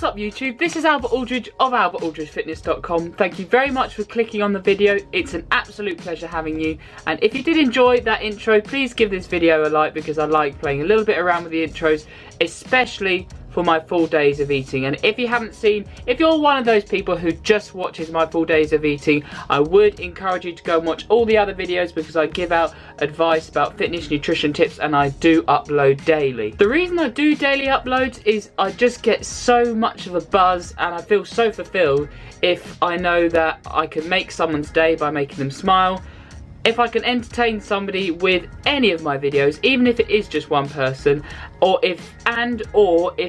What's up YouTube, this is Albert Aldridge of albertaldridgefitness.com. Thank you very much for clicking on the video. It's an absolute pleasure having you, and if you did enjoy that intro, please give this video a like because I like playing a little bit around with the intros, especially for my full days of eating. And if you haven't seen, if you're one of those people who just watches my full days of eating, I would encourage you to go and watch all the other videos because I give out advice about fitness, nutrition tips, and I do upload daily. The reason I do daily uploads is I just get so much of a buzz and I feel so fulfilled if I know that I can make someone's day by making them smile. If I can entertain somebody with any of my videos, even if it is just one person, or if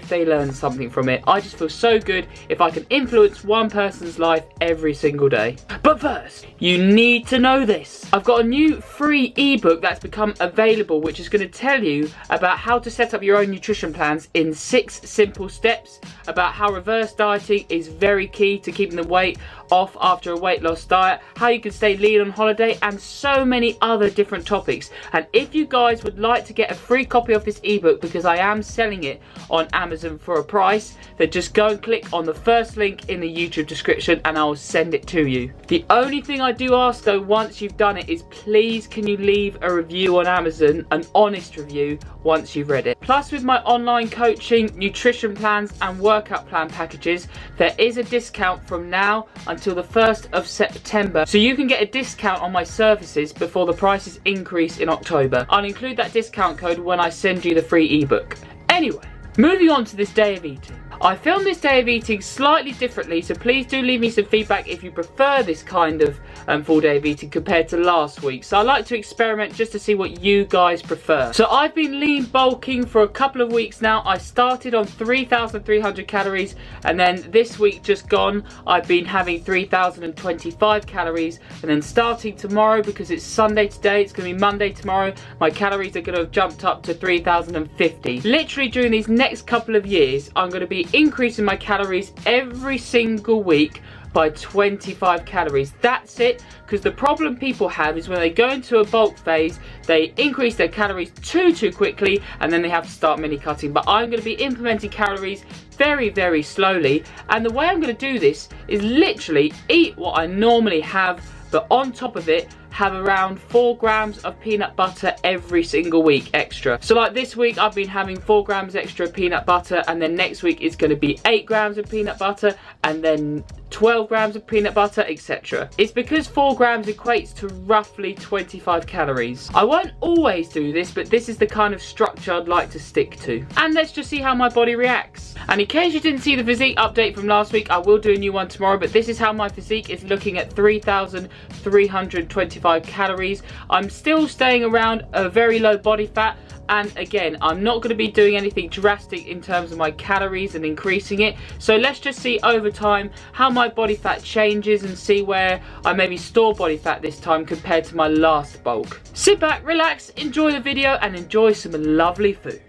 they learn something from it. I just feel so good if I can influence one person's life every single day. But first, you need to know this. I've got a new free ebook that's become available, which is going to tell you about how to set up your own nutrition plans in 6 simple steps, about how reverse dieting is very key to keeping the weight off after a weight loss diet, how you can stay lean on holiday, and so many other different topics. And if you guys would like to get a free copy of this ebook, because I am selling it on Amazon for a price, then just go and click on the first link in the YouTube description and I'll send it to you. The only thing I do ask though once you've done it is please can you leave a review on Amazon, an honest review, once you've read it. Plus with my online coaching, nutrition plans and workout plan packages, there is a discount from now until the 1st of September. So you can get a discount on my services before the prices increase in October. I'll include that discount code when I send you the free ebook. Anyway, moving on to this day of eating. I filmed this day of eating slightly differently, so please do leave me some feedback if you prefer this kind of full day of eating compared to last week. So I like to experiment just to see what you guys prefer. So I've been lean bulking for a couple of weeks now. I started on 3,300 calories and then this week just gone I've been having 3,025 calories, and then starting tomorrow, because it's Sunday today, it's going to be Monday tomorrow, my calories are going to have jumped up to 3,050. Literally during these next couple of years I'm going to be increasing my calories every single week by 25 calories. That's it, because the problem people have is when they go into a bulk phase, they increase their calories too quickly and then they have to start mini cutting. But I'm going to be implementing calories very slowly, and the way I'm going to do this is literally eat what I normally have, but on top of it have around 4 grams of peanut butter every single week extra. So like this week I've been having 4 grams extra of peanut butter, and then next week it's going to be 8 grams of peanut butter, and then 12 grams of peanut butter, etc. It's because 4 grams equates to roughly 25 calories. I won't always do this, but this is the kind of structure I'd like to stick to. And let's just see how my body reacts. And in case you didn't see the physique update from last week, I will do a new one tomorrow, but this is how my physique is looking at 3,325 calories. I'm still staying around a very low body fat, and again I'm not going to be doing anything drastic in terms of my calories and increasing it. So let's just see over time how my body fat changes and see where I maybe store body fat this time compared to my last bulk. Sit back, relax, enjoy the video and enjoy some lovely food.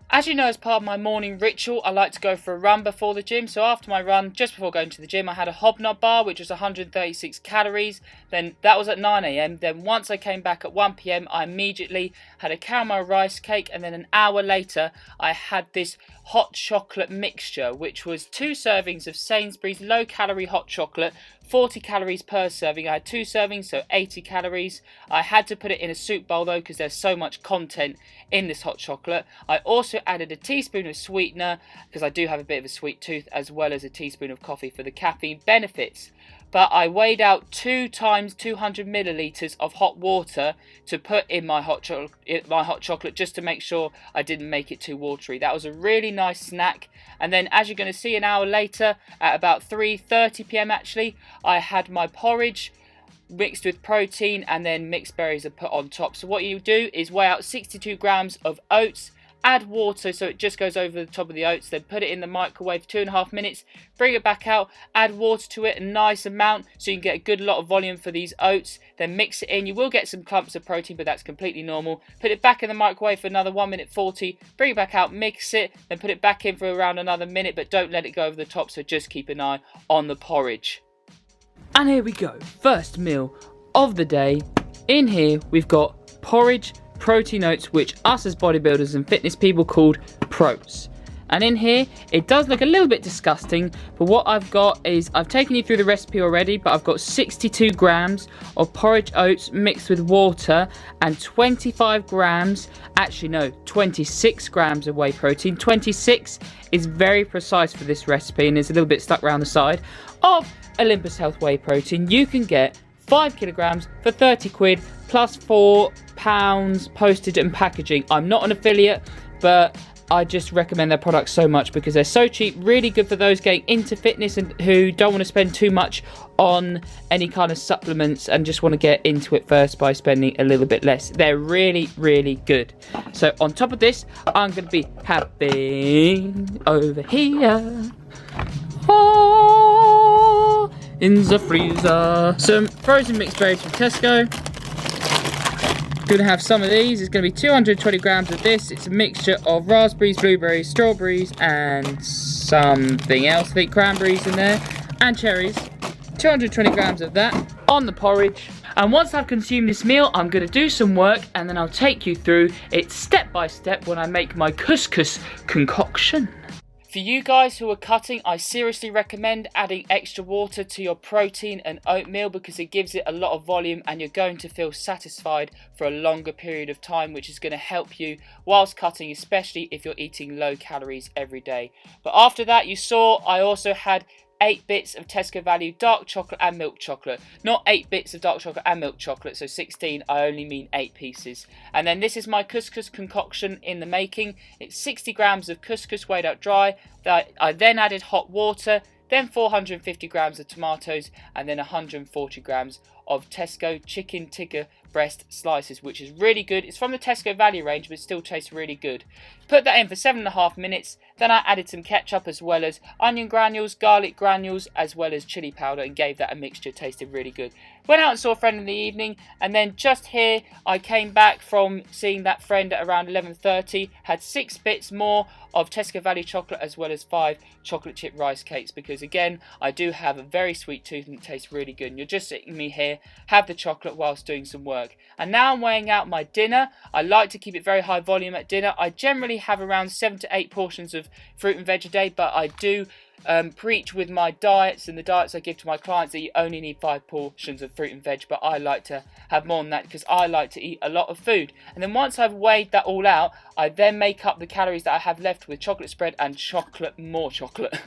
As you know, as part of my morning ritual, I like to go for a run before the gym. So after my run, just before going to the gym, I had a Hobnob bar, which was 136 calories. Then that was at 9 AM. Then once I came back at 1 PM, I immediately had a caramel rice cake. And then an hour later, I had this hot chocolate mixture, which was 2 servings of Sainsbury's low-calorie hot chocolate, 40 calories per serving. I had 2 servings, so 80 calories. I had to put it in a soup bowl though, because there's so much content in this hot chocolate. I also added a teaspoon of sweetener, because I do have a bit of a sweet tooth, as well as a teaspoon of coffee for the caffeine benefits. But I weighed out 2 times 200 milliliters of hot water to put in my hot chocolate, just to make sure I didn't make it too watery. That was a really nice snack. And then, as you're going to see an hour later, at about 3:30 PM actually, I had my porridge mixed with protein, and then mixed berries are put on top. So what you do is weigh out 62 grams of oats, add water so it just goes over the top of the oats, then put it in the microwave for 2.5 minutes, bring it back out, add water to it, a nice amount so you can get a good lot of volume for these oats, then mix it in. You will get some clumps of protein, but that's completely normal. Put it back in the microwave for another 1 minute 40, bring it back out, mix it, then put it back in for around another minute, but don't let it go over the top, so just keep an eye on the porridge. And here we go, first meal of the day. In here we've got porridge, protein oats, which us as bodybuilders and fitness people called protes. And in here, it does look a little bit disgusting, but what I've got is, I've taken you through the recipe already, but I've got 62 grams of porridge oats mixed with water and 25 grams, actually no, 26 grams of whey protein. 26 is very precise for this recipe and is a little bit stuck around the side of Olympus Health whey protein. You can get 5 kilograms for 30 quid plus £4 postage and packaging. I'm not an affiliate, but I just recommend their products so much because they're so cheap, really good for those getting into fitness and who don't want to spend too much on any kind of supplements and just want to get into it first by spending a little bit less. They're really, really good. So on top of this, I'm going to be having over here, in the freezer, some frozen mixed berries from Tesco. Going to have some of these. It's going to be 220 grams of this. It's a mixture of raspberries, blueberries, strawberries, and something else. I think cranberries in there, and cherries. 220 grams of that on the porridge. And once I've consumed this meal, I'm going to do some work, and then I'll take you through it step by step when I make my couscous concoction. For you guys who are cutting, I seriously recommend adding extra water to your protein and oatmeal because it gives it a lot of volume and you're going to feel satisfied for a longer period of time, which is going to help you whilst cutting, especially if you're eating low calories every day. But after that, you saw I also had 8 bits of Tesco Value dark chocolate and milk chocolate. Not 8 bits of dark chocolate and milk chocolate, so 16, I only mean 8 pieces. And then this is my couscous concoction in the making. It's 60 grams of couscous weighed out dry. That I then added hot water, then 450 grams of tomatoes, and then 140 grams of Tesco chicken tikka breast slices, which is really good. It's from the Tesco Value range, but it still tastes really good. Put that in for 7.5 minutes. Then I added some ketchup as well as onion granules, garlic granules, as well as chili powder, and gave that a mixture. Tasted really good. Went out and saw a friend in the evening, and then just here I came back from seeing that friend at around 11:30. Had 6 bits more of Tesco Value chocolate as well as 5 chocolate chip rice cakes because again I do have a very sweet tooth and it tastes really good. And you're just sitting me here, have the chocolate whilst doing some work. And now I'm weighing out my dinner. I like to keep it very high volume at dinner. I generally have around 7 to 8 portions of fruit and veg a day, but I do preach with my diets and the diets I give to my clients that you only need 5 portions of fruit and veg, but I like to have more than that because I like to eat a lot of food. And then once I've weighed that all out, I then make up the calories that I have left with chocolate spread and more chocolate.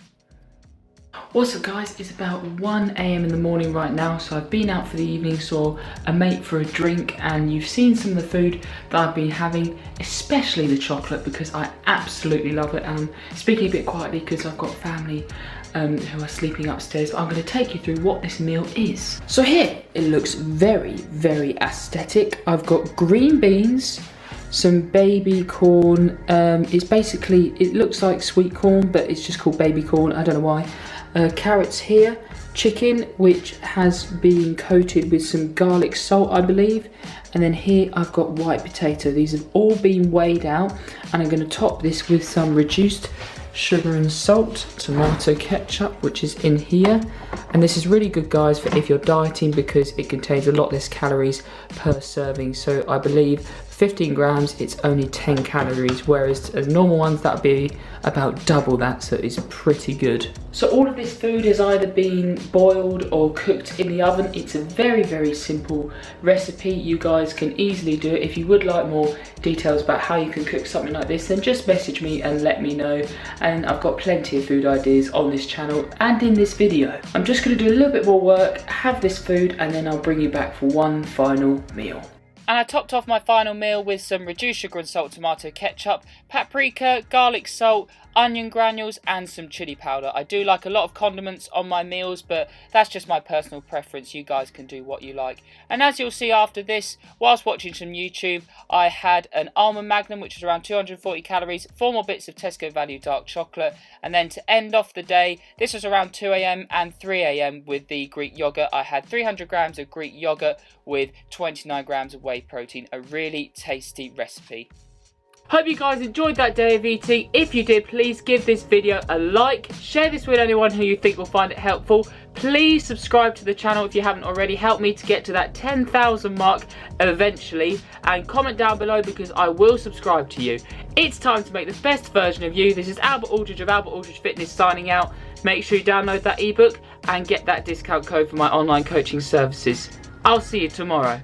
What's up guys, it's about 1 AM in the morning right now, so I've been out for the evening, saw a mate for a drink, and you've seen some of the food that I've been having, especially the chocolate because I absolutely love it. And I'm speaking a bit quietly because I've got family who are sleeping upstairs, but I'm going to take you through what this meal is. So here, it looks very, very aesthetic. I've got green beans, some baby corn, it's basically, it looks like sweet corn, but it's just called baby corn, I don't know why. Carrots here, chicken which has been coated with some garlic salt I believe, and then here I've got white potato. These have all been weighed out and I'm going to top this with some reduced sugar and salt, tomato ketchup which is in here, and this is really good guys for if you're dieting because it contains a lot less calories per serving. So I believe 15 grams it's only 10 calories, whereas as normal ones that would be about double that, so it's pretty good. So all of this food has either been boiled or cooked in the oven. It's a very, very simple recipe. You guys can easily do it. If you would like more details about how you can cook something like this, then just message me and let me know. And I've got plenty of food ideas on this channel and in this video. I'm just going to do a little bit more work, have this food, and then I'll bring you back for one final meal. And I topped off my final meal with some reduced sugar and salt tomato ketchup, paprika, garlic salt, onion granules and some chili powder. I do like a lot of condiments on my meals, but that's just my personal preference. You guys can do what you like. And as you'll see after this, whilst watching some YouTube, I had an almond magnum which was around 240 calories, 4 more bits of Tesco Value dark chocolate, and then to end off the day, this was around 2 AM and 3 AM with the Greek yogurt. I had 300 grams of Greek yogurt with 29 grams of whey protein, a really tasty recipe. Hope you guys enjoyed that day of eating. If you did, please give this video a like. Share this with anyone who you think will find it helpful. Please subscribe to the channel if you haven't already. Help me to get to that 10,000 mark eventually. And comment down below because I will subscribe to you. It's time to make the best version of you. This is Albert Aldridge of Albert Aldridge Fitness signing out. Make sure you download that ebook and get that discount code for my online coaching services. I'll see you tomorrow.